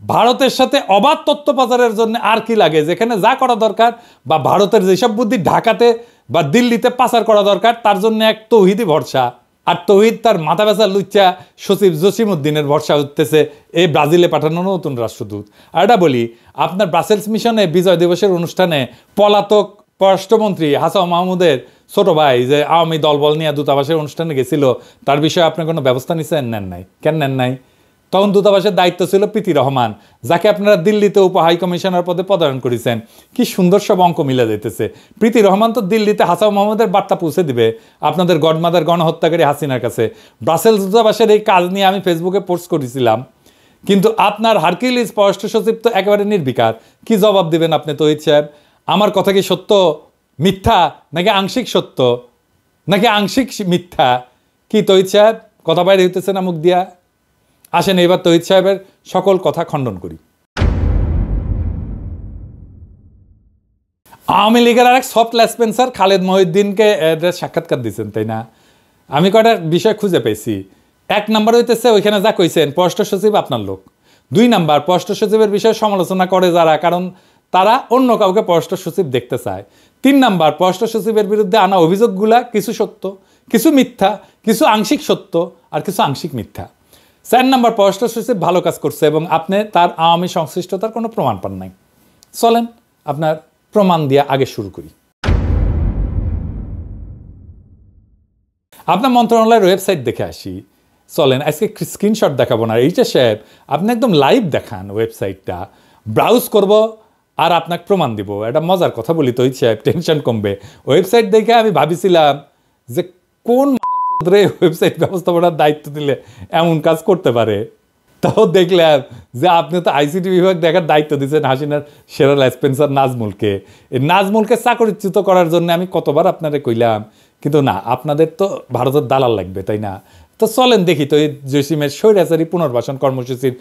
ভারতের সাথে অবাধ তথ্য পাচারের জন্য আর কি লাগে? যেখানে যা করা দরকার, বা ভারতের যেসব বুদ্ধি ঢাকাতে বা দিল্লিতে পাচার করা দরকার, তার জন্য এক তৌহিদি ভরসা। আর তৌহিদ তার মাথা ব্যথা লুচ্চা সচিব জসিমউদ্দিনের ভরসা উঠতেছে এই ব্রাজিলে পাঠানো নতুন রাষ্ট্রদূত। আর এটা বলি, আপনার ব্রাসেলস মিশনে বিজয় দিবসের অনুষ্ঠানে পলাতক পররাষ্ট্রমন্ত্রী হাসান মাহমুদের ছোট ভাই যে আওয়ামী দলবল নিয়ে দূতাবাসের অনুষ্ঠানে গেছিল, তার বিষয়ে আপনি কোনো ব্যবস্থা নিচ্ছেন? নেন নাই। কেন নেন নাই? তখন দূতাবাসের দায়িত্ব ছিল প্রীতি রহমান, যাকে আপনারা দিল্লিতে উপ হাই কমিশনার পদে পদায়ন করেছেন। কি সুন্দর সব অঙ্ক মিলে যেতেছে। প্রীতি রহমান তো দিল্লিতে হাসান মাহমুদের বার্তা পৌঁছে দিবে আপনাদের গডমাদার গণহত্যাকারী হাসিনার কাছে। ব্রাসেলস দূতাবাসের এই কাজ নিয়ে আমি ফেসবুকে পোস্ট করেছিলাম, কিন্তু আপনার হারকিউলিস পররাষ্ট্র সচিব তো একেবারে নির্বিকার। কি জবাব দিবেন আপনি তহিদ সাহেব? আমার কথা কি সত্য, মিথ্যা, নাকি আংশিক সত্য, নাকি আংশিক মিথ্যা? কি তহিদ সাহেব, কথা বাইরে হইতেছে না মুখ দিয়া? আসেন এবার তহিদ সাহেবের সকল কথা খণ্ডন করি। আওয়ামী লীগের আরেক সফট লেসপেন্সার খালেদ মহিউদ্দিনকে সাক্ষাৎকার দিচ্ছেন, তাই না? আমি কয়টা বিষয় খুঁজে পেয়েছি। 1 নম্বর হইতেছে ওইখানে যা কইছেন পররাষ্ট্র সচিব আপনার লোক। 2 নম্বর, পররাষ্ট্র সচিবের বিষয়ে সমালোচনা করে যারা, কারণ তারা অন্য কাউকে পররাষ্ট্র সচিব দেখতে চায়। 3 নম্বর, পররাষ্ট্র সচিবের বিরুদ্ধে আনা অভিযোগগুলা কিছু সত্য, কিছু মিথ্যা, কিছু আংশিক সত্য আর কিছু আংশিক মিথ্যা। 4 নম্বর পররাষ্ট্র সচিব ভালো কাজ করছে এবং আপনি তার আওয়ামী সংশ্লিষ্টতার কোনো প্রমাণ পান নাই। চলেন আপনার প্রমাণ দিয়ে আগে শুরু করি। আপনার মন্ত্রণালয়ের ওয়েবসাইট দেখে আসি। চলেন আজকে স্ক্রিনশট দেখাবো না, এইটা সাহেব আপনি একদম লাইভ দেখান ওয়েবসাইটটা, ব্রাউজ করব আর আপনাকে প্রমাণ দিব। এটা মজার কথা বলি তো সাহেব, টেনশন কমবে। ওয়েবসাইট দেখে আমি ভাবিছিলাম যে কোন ওয়েবসাইট ব্যবস্থাপনার দায়িত্ব দিলে এমন কাজ করতে পারে। তাও দেখলাম যে আপনি তো আইসিটি বিভাগ দেখার দায়িত্ব দিচ্ছেন হাসিনার সেরা স্পেন্সার নাজমুলকে। এই নাজমুলকে চাকরিচ্যুত করার জন্য আমি কতবার আপনারে কইলাম, কিন্তু না, আপনাদের তো ভারতের দালাল লাগবে, তাই না? তো চলেন দেখি তো এই জসিমের স্বৈরাচারী পুনর্বাসন কর্মসূচির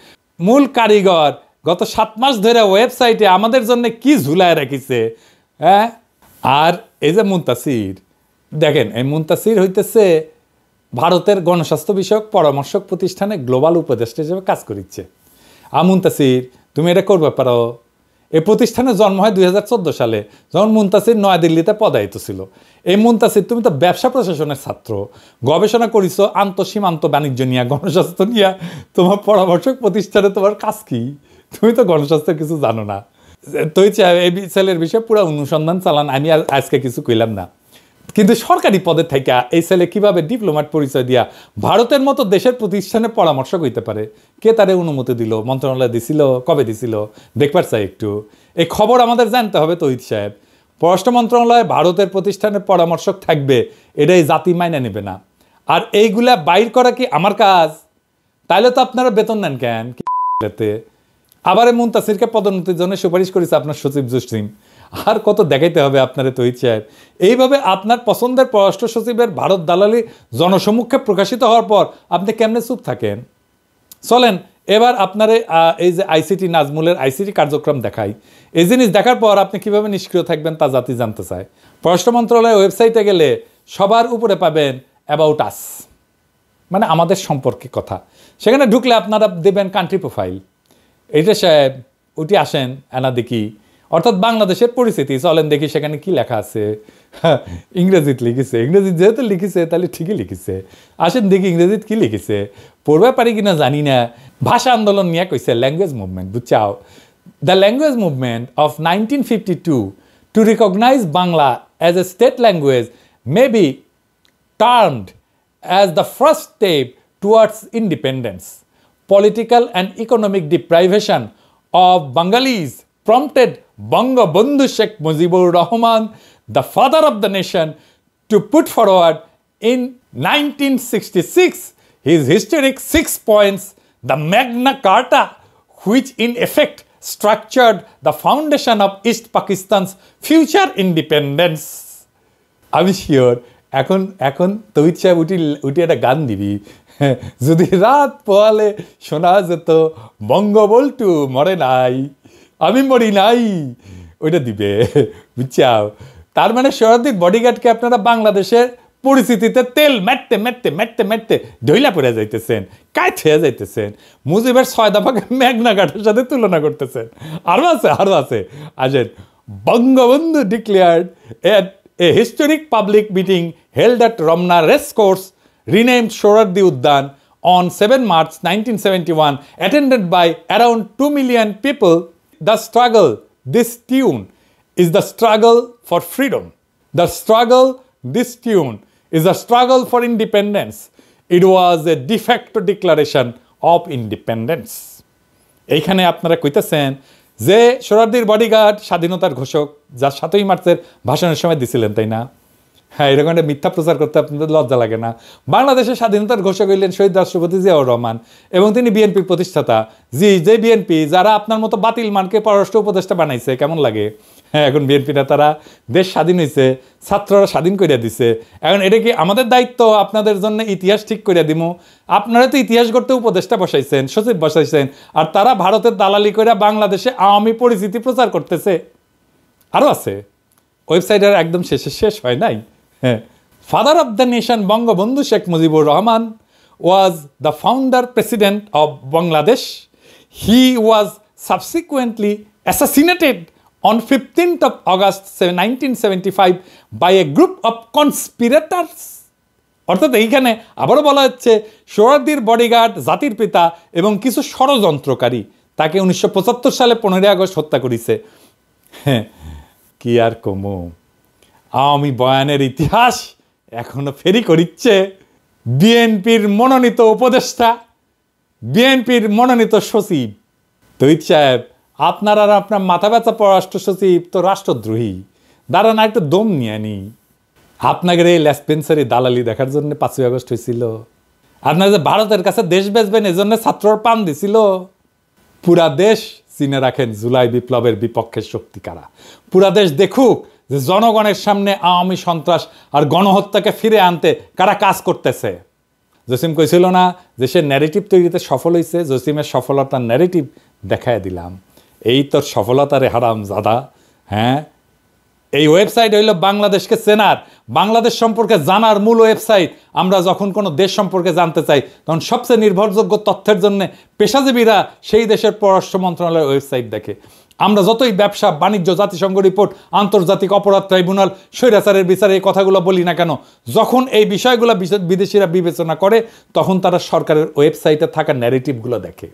মূল কারিগর গত 7 মাস ধরে ওয়েবসাইটে আমাদের জন্য কি ঝুলায় রাখিছে। হ্যাঁ, আর এই যে মুনতাসির, দেখেন এই মুনতাসির হইতেছে ভারতের গণস্বাস্থ্য বিষয়ক পরামর্শক প্রতিষ্ঠানে গ্লোবাল উপদেষ্টা হিসেবে কাজ করিচ্ছে। মুনতাসির, তুমি এটা করবে পারো। এই প্রতিষ্ঠানের জন্ম হয় 2014 সালে, যখন মুনতাসির নয়াদিল্লিতে পদায়িত ছিল। এই মুনতাসির, তুমি তো ব্যবসা প্রশাসনের ছাত্র, গবেষণা করিছো আন্তঃসীমান্ত বাণিজ্য নিয়ে, গণস্বাস্থ্য নিয়ে। তোমার পরামর্শক প্রতিষ্ঠানে তোমার কাজ কি? তুমি তো গণস্বাস্থ্যের কিছু জানো না। তো এই ছেলের বিষয়ে পুরো অনুসন্ধান চালান, আমি আর আজকে কিছু কইলাম না। কিন্তু সরকারি পদে থেকে এই ছেলে কিভাবে ডিপ্লোম্যাট পরিচয় দিয়া ভারতের মতো দেশের প্রতিষ্ঠানে পরামর্শক হইতে পারে? কে তারে অনুমতি দিল? মন্ত্রণালয় দিছিল? কবে দিছিল? দেখবার চাই একটু। এই খবর আমাদের জানতে হবে তহিদ সাহেব। পররাষ্ট্র মন্ত্রণালয়ে ভারতের প্রতিষ্ঠানের পরামর্শক থাকবে, এটাই জাতি মাইনে নেবে না। আর এইগুলা বাইর করা কি আমার কাজ? তাইলে তো আপনারা বেতন নেন কেন? আবার মুনতাসিরকে পদোন্নতির জন্য সুপারিশ করেছে আপনার সচিব জসিম। আর কত দেখাইতে হবে আপনারে তহিদ সাহেব? এইভাবে আপনার পছন্দের পররাষ্ট্র সচিবের ভারত দালালি জনসমক্ষে প্রকাশিত হওয়ার পর আপনি কেমনে চুপ থাকেন? চলেন এবার আপনারে এই যে আইসিটি নাজমুলের আইসিটি কার্যক্রম দেখাই। এই জিনিস দেখার পর আপনি কিভাবে নিষ্ক্রিয় থাকবেন তা জাতি জানতে চায়। পররাষ্ট্র মন্ত্রণালয়ের ওয়েবসাইটে গেলে সবার উপরে পাবেন অ্যাবাউট আস, মানে আমাদের সম্পর্কে কথা। সেখানে ঢুকলে আপনারা দেবেন কান্ট্রি প্রোফাইল। এইটা সাহেব ওটি আসেন এনা দেখি, অর্থাৎ বাংলাদেশের পরিস্থিতি। চলেন দেখি সেখানে কি লেখা আছে। ইংরেজিতে লিখেছে, ইংরেজি যেহেতু লিখেছে তাহলে ঠিকই লিখেছে। আসেন দেখি ইংরেজিতে কি লিখেছে, পড়বে পারি কিনা জানি না। ভাষা আন্দোলন নিয়ে কইছে ল্যাঙ্গুয়েজ মুভমেন্ট, বুঝছাও? The language movement of 1952 to recognise Bangla as a state language may be termed as the first step towards independence. Political and economic deprivation of Bengalis prompted Bangabandhu Sheikh Mujibur Rahman, the father of the nation, to put forward in 1966 his historic 6 points, the Magna Carta, which in effect structured the foundation of East Pakistan's future independence. I'm sure এখন এখন তহিদ সাহেব উঠি একটা গান দিবি, যদি রাত পোয়ালে শোনা যেত বঙ্গবল্টু মরে নাই, আমি মরি নাই, ওইটা দিবে, বুঝছাও? তার মানে শরদিক বডিগার্ডকে আপনারা বাংলাদেশের পরিস্থিতিতে তেল মেটতে মেটতে মেটতে মেটতে ঢইলা পড়ে যাইতেছেন, কাজ হয়ে যাইতেছেন। মুজিবের 6 দফাকে মেঘনা ঘাটের সাথে তুলনা করতেছেন। আরও আছে আসেন। Bangabandhu declared a historic public meeting held at Ramna Racecourse, renamed Sohrawardi Udyan, on 7 March 1971, attended by around 2 million people. The struggle, this tune, is the struggle for freedom. The struggle, this tune, is the struggle for independence. It was a de facto declaration of independence. এইখানে আপনারা কইতেছেন যে সোহরাওয়ার্দীর বডিগার্ড স্বাধীনতার ঘোষক, যা 7ই মার্চের ভাষণের সময় দিছিলেন, তাই না? হ্যাঁ, এরকম একটা মিথ্যা প্রচার করতে আপনাদের লজ্জা লাগে না? বাংলাদেশের স্বাধীনতার ঘোষক হইলেন শহীদ রাষ্ট্রপতি জিয়াউর রহমান এবং তিনি বিএনপির প্রতিষ্ঠাতা। যে বিএনপি যারা আপনার মতো বাতিল মানকে পররাষ্ট্র উপদেষ্টা বানাইছে, কেমন লাগে? হ্যাঁ, এখন বিএনপি নেতারা দেশ স্বাধীন হয়েছে, ছাত্ররা স্বাধীন করিয়া দিছে। এখন এটা কি আমাদের দায়িত্ব আপনাদের জন্য ইতিহাস ঠিক করিয়া দিমু? আপনারা তো ইতিহাস গড়তে উপদেষ্টা বসাইছেন, সচিব বসাইছেন, আর তারা ভারতের দালালি করে বাংলাদেশে আওয়ামী পরিস্থিতি প্রচার করতেছে। আরও আছে, ওয়েবসাইটের একদম শেষ হয় নাই। হ্যাঁ, father of the nation Bangabandhu Sheikh Mujibur Rahman was the founder president of Bangladesh. He was subsequently assassinated on 15th of August 1975 by a group of conspirators অর্থাৎ এইখানে আবারও বলা হচ্ছে সোহরাওয়ার্দীর বডিগার্ড, জাতির পিতা এবং কিছু ষড়যন্ত্রকারী তাকে 1975 সালে 15 আগস্ট হত্যা করেছে। হ্যাঁ, কি আর কমু, আওয়ামী বয়ানের ইতিহাস এখনো ফেরি করিচ্ছে বিএনপির মনোনীত উপদেষ্টা, বিএনপির মনোনীত সচিব তহিদ সাহেব। আপনার আর আপনার মাথা ব্যথা পররাষ্ট্র সচিব তো রাষ্ট্রদ্রোহী, দাঁড়ান একটু দম নিয়ে নি। আপনাকে এই লেসপেন্সারি দালালি দেখার জন্য 5ই আগস্ট হয়েছিল। আপনার যে ভারতের কাছে দেশ বেচবেন এজন্য ছাত্রর পান দিছিল। পুরা দেশ চিনে রাখেন জুলাই বিপ্লবের বিপক্ষের শক্তি কারা। পুরা দেশ দেখুক যে জনগণের সামনে আওয়ামী সন্ত্রাস আর গণহত্যাকে ফিরে আনতে কারা কাজ করতেছে। জসিম কইছিল না যে সে ন্যারেটিভ তৈরিতে সফল হয়েছে, জসিমের সফলতার ন্যারেটিভ দেখায় দিলাম। এই তোর সফলতারে হারাম জাদা। হ্যাঁ, এই ওয়েবসাইট হইল বাংলাদেশকে চেনার, বাংলাদেশ সম্পর্কে জানার মূল ওয়েবসাইট। আমরা যখন কোনো দেশ সম্পর্কে জানতে চাই তখন সবচেয়ে নির্ভরযোগ্য তথ্যের জন্য পেশাজীবীরা সেই দেশের পররাষ্ট্র মন্ত্রণালয়ের ওয়েবসাইট দেখে। আমরা যতই ব্যবসা বাণিজ্য, জাতিসংঘ রিপোর্ট, আন্তর্জাতিক অপরাধ ট্রাইব্যুনাল, স্বৈরাচারের বিচারে এই কথাগুলো বলি না কেন, যখন এই বিষয়গুলো বিদেশিরা বিবেচনা করে তখন তারা সরকারের ওয়েবসাইটে থাকা ন্যারেটিভগুলো দেখে।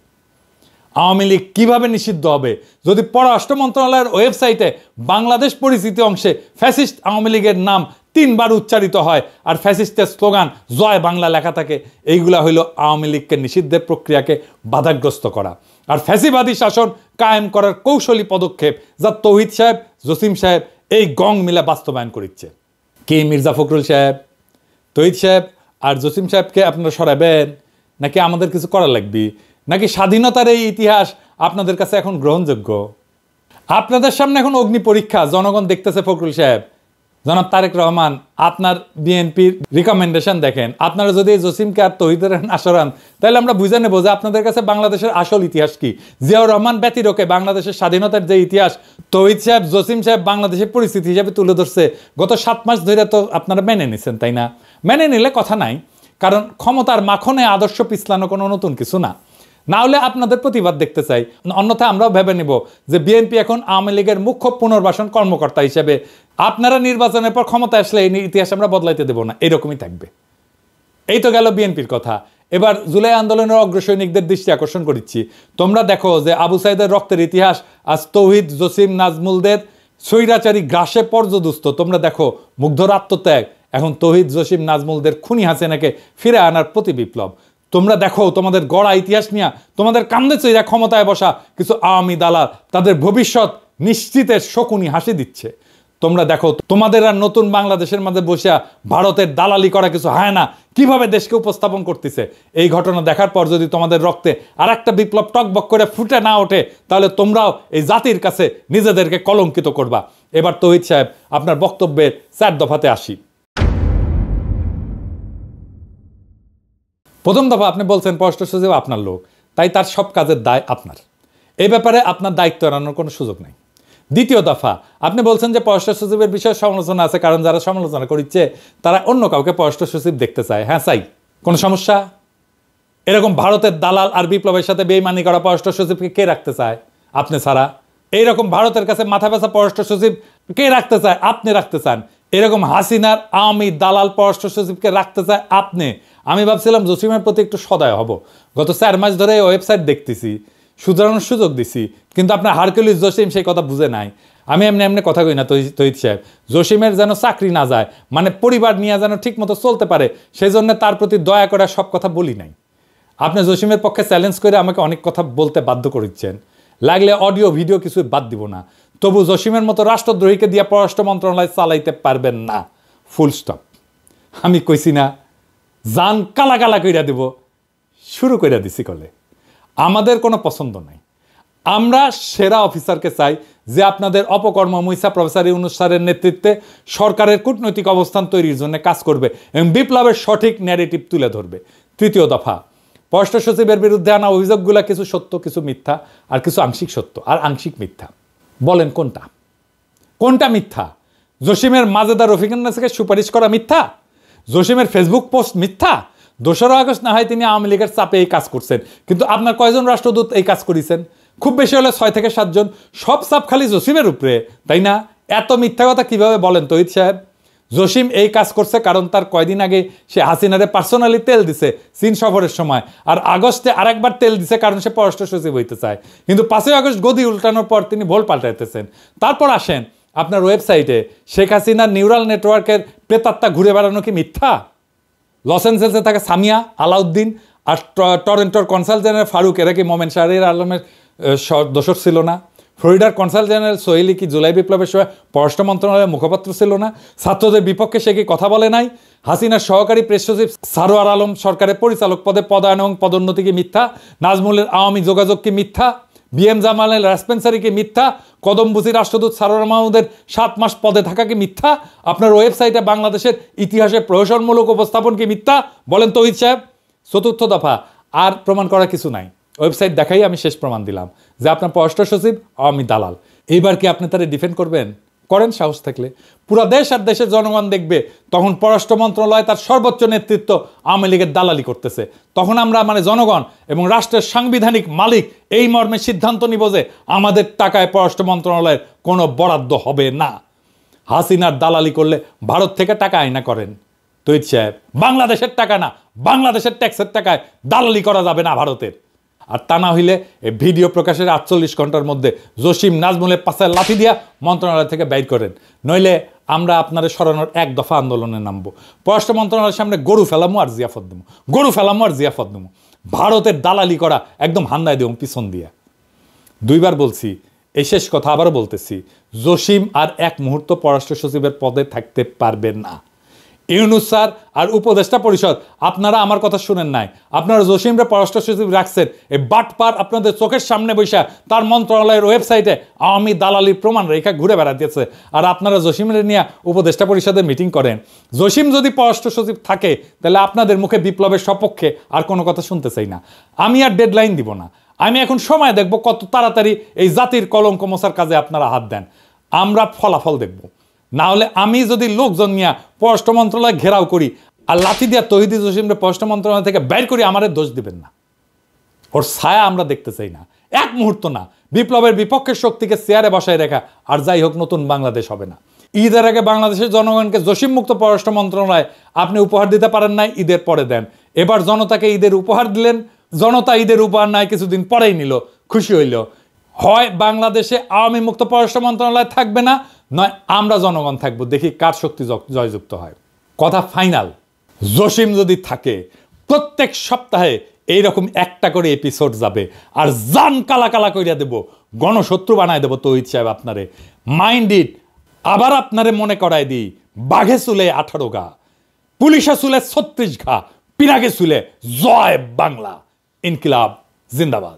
আওয়ামী লীগ কীভাবে নিষিদ্ধ হবে? যদি পররাষ্ট্র মন্ত্রণালয়ের ওয়েবসাইটে বাংলাদেশ পরিচিতি অংশে ফ্যাসিস্ট আওয়ামী লীগের নাম 3 বার উচ্চারিত হয় আর ফ্যাসিস্টের স্লোগান জয় বাংলা লেখা থাকে, এইগুলা হইল আওয়ামী লীগকে নিষিদ্ধের প্রক্রিয়াকে বাধাগ্রস্ত করা আর ফ্যাসিবাদী শাসন কায়েম করার কৌশলী পদক্ষেপ, যা তৌহিদ সাহেব, জসিম সাহেব এই গং মিলে বাস্তবায়ন করছে। কি মির্জা ফখরুল সাহেব, তৌহিদ সাহেব আর জসিম সাহেবকে আপনারা সরাবেন নাকি আমাদের কিছু করা লাগবে? নাকি স্বাধীনতার এই ইতিহাস আপনাদের কাছে এখন গ্রহণযোগ্য? আপনাদের সামনে এখন অগ্নি পরীক্ষা, জনগণ দেখতেছে। ফখরুল সাহেব, জনাব তারেক রহমান, আপনার বিএনপির রিকমেন্ডেশন দেখেন। আপনারা যদি জসিমকে আর তৌহিদের আসরান তাহলে আমরা বুঝে নেব যে আপনাদের কাছে বাংলাদেশের আসল ইতিহাস কি। জিয়াউর রহমান ব্যতিরকে বাংলাদেশের স্বাধীনতার যে ইতিহাস তৌহিদ সাহেব, জসিম সাহেব বাংলাদেশের পরিস্থিতি হিসাবে তুলে ধরছে গত 7 মাস ধরে, তো আপনারা মেনে নিছেন, তাই না? মেনে নিলে কথা নাই, কারণ ক্ষমতার মাখনে আদর্শ পিছলানো কোনো নতুন কিছু না। না হলে আপনাদের প্রতিবাদ দেখতে চাই, অন্যথায় আমরাও ভেবে নিব যে বিএনপি এখন আওয়ামী লীগের মুখ্য পুনর্বাসন কর্মকর্তা হিসেবে আপনারা নির্বাচনের পর ক্ষমতা আসলে এই ইতিহাস আমরা বদলাইতে দেব না, এরকমই থাকবে। এই তো গেল বিএনপির কথা। এবার জুলাই আন্দোলনের অগ্রসৈনিকদের দৃষ্টি আকর্ষণ করছি। তোমরা দেখো যে আবু সাইদের রক্তের ইতিহাস আজ তৌহিদ, জসিম, নাজমুলদের স্বৈরাচারী গ্রাসে পর্যদুস্ত। তোমরা দেখো মুগ্ধর আত্মত্যাগ এখন তৌহিদ, জসিম, নাজমুলদের খুনি হাসিনাকে ফিরে আনার প্রতি বিপ্লব। তোমরা দেখো তোমাদের গড়া ইতিহাস নিয়ে তোমাদের কান্দে চইরা ক্ষমতায় বসা কিছু আওয়ামী দালাল তাদের ভবিষ্যৎ নিশ্চিতের শকুনি হাসি দিচ্ছে। তোমরা দেখো তোমাদের আর নতুন বাংলাদেশের মাঝে বসে ভারতের দালালি করা কিছু হয় না কিভাবে দেশকে উপস্থাপন করতেছে। এই ঘটনা দেখার পর যদি তোমাদের রক্তে আর একটা বিপ্লব টকবক করে ফুটে না ওঠে তাহলে তোমরাও এই জাতির কাছে নিজেদেরকে কলঙ্কিত করবা। এবার তৌহিদ সাহেব আপনার বক্তব্যের 4 দফাতে আসি। প্রথম দফা আপনি বলছেন পররাষ্ট্র সচিব আপনার লোক, তাই তার সব কাজের দায় আপনার, এই ব্যাপারে আপনার দায়িত্ব এড়ানোর কোনো সুযোগ নেই। দ্বিতীয় দফা আপনি বলছেন যে পররাষ্ট্র সচিবের বিষয়ে সমালোচনা আছে, কারণ যারা সমালোচনা করছে তারা অন্য কাউকে পররাষ্ট্র সচিব দেখতে চায়। হ্যাঁ চাই, কোনো সমস্যা? এরকম ভারতের দালাল আর বিপ্লবের সাথে বেইমানি করা পররাষ্ট্র সচিবকে কে রাখতে চায়? আপনি ছাড়া। এইরকম ভারতের কাছে মাথা ব্যথা পররাষ্ট্র সচিব কে রাখতে চায়? আপনি রাখতে চান। এরকম হাসিনার আওয়ামী দালাল পররাষ্ট্র সচিবকে রাখতে চায় আপনি। আমি ভাবছিলাম জসিমের প্রতি একটু সদয় হব, গত 4 মাস ধরে এই ওয়েবসাইট দেখতেছি, শুধরানোর সুযোগ দিছি, কিন্তু আপনার হারকিউলিস জসিম সেই কথা বুঝে নাই। আমি এমনি কথা কই না তৌহিদ সাহেব, জসিমের যেন চাকরি না যায়, মানে পরিবার নিয়ে যেন ঠিক মতো চলতে পারে, সেই জন্য তার প্রতি দয়া করে সব কথা বলি নাই। আপনি জসিমের পক্ষে চ্যালেঞ্জ করে আমাকে অনেক কথা বলতে বাধ্য করেছেন, লাগলে অডিও ভিডিও কিছু বাদ দিব না, তবু জসিমের মতো রাষ্ট্রদ্রোহীকে দিয়ে পররাষ্ট্র মন্ত্রণালয় চালাইতে পারবেন না, ফুল স্টপ। আমি কইছি না জান কালা কালা কইরা দেব, শুরু কইরা দিছি কলে। আমাদের কোনো পছন্দ নাই, আমরা সেরা অফিসারকে চাই যে আপনাদের অপকর্ম মুইসা প্রফেসর ইউনূস স্যারের নেতৃত্বে সরকারের কূটনৈতিক অবস্থান তৈরির জন্য কাজ করবে এবং বিপ্লবের সঠিক ন্যারেটিভ তুলে ধরবে। তৃতীয় দফা, পররাষ্ট্র সচিবের বিরুদ্ধে আনা অভিযোগগুলো কিছু সত্য, কিছু মিথ্যা, আর কিছু আংশিক সত্য আর আংশিক মিথ্যা। বলেন কোনটা কোনটা মিথ্যা? জসিমের মাজেদা রফিকুন্নাসকে সুপারিশ করা মিথ্যা? জসিমের ফেসবুক পোস্ট মিথ্যা? 2রা আগস্ট না হয় তিনি আওয়ামী লীগের চাপে এই কাজ করছেন, কিন্তু আপনার কয়জন রাষ্ট্রদূত এই কাজ করেছেন? খুব বেশি হলে 6 থেকে 7 জন। সব চাপ খালি জসিমের উপরে, তাই না? এত মিথ্যা কথা কিভাবে বলেন তৌহিদ সাহেব? জসিম এই কাজ করছে কারণ তার কয়দিন আগে সে হাসিনারে পার্সোনালি তেল দিছে চীন সফরের সময়, আর আগস্টে আরেকবার তেল দিছে কারণ সে পররাষ্ট্র সচিব হইতে চায়। কিন্তু 5ই আগস্ট গদি উল্টানোর পর তিনি ভোল পাল্টাইতেছেন। তারপর আসেন আপনার ওয়েবসাইটে শেখ হাসিনার নিউরাল নেটওয়ার্কের প্রেতাত্মা ঘুরে বেড়ানো কি মিথ্যা? লস অ্যাঞ্জেলেসে থাকে সামিয়া, আলাউদ্দিন আর টরেন্টোর কনসাল জেনারেল ফারুক, এরা কি মোমেন শাহরিয়ার আলমের দোসর ছিল না? ফ্লোরিডার কনসাল জেনারেল সোহেলি কি জুলাই বিপ্লবের সময় পররাষ্ট্র মন্ত্রণালয়ের মুখপাত্র ছিল না? ছাত্রদের বিপক্ষে সে কি কথা বলে নাই? হাসিনার সহকারী প্রেস সচিব সারোয়ার আলম সরকারের পরিচালক পদে পদায়ন এবং পদোন্নতি কি মিথ্যা? নাজমুলের আওয়ামী যোগাযোগ কি মিথ্যা? বিএম জামালের রাসপেন্সারি কি মিথ্যা? কদমবুসি রাষ্ট্রদূত সারোয়ার মাহমুদের 7 মাস পদে থাকা কি মিথ্যা? আপনার ওয়েবসাইটে বাংলাদেশের ইতিহাসে প্রহসনমূলক উপস্থাপন কি মিথ্যা? বলেন তৌহিদ সাহেব। 4র্থ দফা, আর প্রমাণ করার কিছু নাই। ওয়েবসাইট দেখাই আমি শেষ প্রমাণ দিলাম যে আপনার পররাষ্ট্র সচিব আওয়ামী দালাল। এইবার কি আপনি তারা ডিফেন্ড করবেন? করেন সাহস থাকলে। পুরা দেশ আর দেশের জনগণ দেখবে তখন পররাষ্ট্র মন্ত্রণালয় তার সর্বোচ্চ নেতৃত্ব আওয়ামী লীগের দালালি করতেছে। তখন আমরা জনগণ এবং রাষ্ট্রের সাংবিধানিক মালিক এই মর্মে সিদ্ধান্ত নিব যে আমাদের টাকায় পররাষ্ট্র মন্ত্রণালয়ের কোনো বরাদ্দ হবে না। হাসিনার দালালি করলে ভারত থেকে টাকা আইনা করেন তৌহিদ সাহেব। বাংলাদেশের টাকা না, বাংলাদেশের ট্যাক্সের টাকায় দালালি করা যাবে না ভারতের। আর তা না হইলে এই ভিডিও প্রকাশের 48 ঘন্টার মধ্যে জসিম নাজমুলের পাশায় লাঠি দিয়া মন্ত্রণালয় থেকে বাইর করেন, নইলে আমরা আপনাদের সরানোর 1 দফা আন্দোলনে নামবো। পররাষ্ট্র মন্ত্রণালয়ের সামনে গরু ফেলামো আর জিয়াফত দেবো, গরু ফেলামো আর জিয়াফত দেবো। ভারতের দালালি করা একদম হান্দায় দেবো পিছন দিয়া। 2বার বলছি, এই শেষ কথা আবারও বলতেছি, জসিম আর 1 মুহূর্ত পররাষ্ট্র সচিবের পদে থাকতে পারবেন না। ইউনূস স্যার আর উপদেষ্টা পরিষদ আপনারা আমার কথা শুনেন নাই। আপনারা জসিমরে পররাষ্ট্র সচিব রাখছেন এই বাটপার আপনাদের চোখের সামনে বৈশা তার মন্ত্রণালয়ের ওয়েবসাইটে আওয়ামী দালালির প্রমাণ রেখা ঘুরে বেড়াতেছে, আর আপনারা জসিমের নিয়ে উপদেষ্টা পরিষদের মিটিং করেন। জসিম যদি পররাষ্ট্র সচিব থাকে তাহলে আপনাদের মুখে বিপ্লবের সপক্ষে আর কোনো কথা শুনতে চাই না। আমি আর ডেডলাইন দিব না, আমি এখন সময় দেখব কত তাড়াতাড়ি এই জাতির কলঙ্ক মোছার কাজে আপনারা হাত দেন। আমরা ফলাফল দেখব। না হলে আমি যদি লোকজন নিয়ে পররাষ্ট্র মন্ত্রণালয় ঘেরাও করি আর লাঠি দিয়া তৌহিদ জসিমরে পররাষ্ট্র মন্ত্রণালয় থেকে বের করি, আমাদের দোষ দিবেন না। ওর ছায়া আমরা দেখতে চাই না, 1 মুহূর্ত না। বিপ্লবের বিপক্ষের শক্তিকে চেয়ারে বসায় রেখা আর যাই হোক নতুন বাংলাদেশ হবে না। ঈদের আগে বাংলাদেশের জনগণকে জসিম মুক্ত পররাষ্ট্র মন্ত্রণালয় আপনি উপহার দিতে পারেন নাই, ঈদের পরে দেন। এবার জনতাকে ঈদের উপহার দিলেন, জনতা ঈদের উপহার নাই কিছুদিন পরেই নিল, খুশি হইল। হয় বাংলাদেশে আওয়ামী মুক্ত পররাষ্ট্র মন্ত্রণালয় থাকবে না, নয় আমরা জনগণ থাকবো, দেখি কার শক্তি জয়যুক্ত হয়। কথা ফাইনাল, জসিম যদি থাকে প্রত্যেক সপ্তাহে এইরকম 1টা করে এপিসোড যাবে, আর জান কালা কালা কইরা দেব, গণশত্রু বানায় দেব তৌহিদ সাহেব আপনারে। Mind it. আবার আপনারে মনে করায় দিই, বাঘে চুলে 18 ঘা, পুলিশে চুলে 36 ঘা, পিনাকে চুলে জয় বাংলা। ইনকিলাব জিন্দাবাদ।